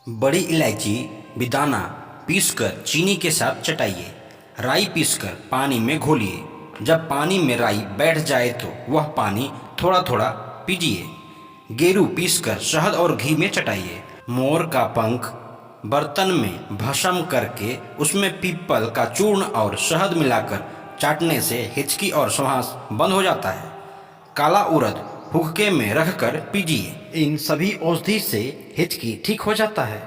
बड़ी इलायची बेदाना पीसकर चीनी के साथ चटाइए। राई पीसकर पानी में घोलिए। जब पानी में राई बैठ जाए तो वह पानी थोड़ा थोड़ा पीजिए। गेरू पीसकर शहद और घी में चटाइए। मोर का पंख बर्तन में भस्म करके उसमें पीपल का चूर्ण और शहद मिलाकर चाटने से हिचकी और श्वास बंद हो जाता है। काला उड़द हुक्के में रखकर पीजिए। इन सभी औषधि से हिचकी ठीक हो जाता है।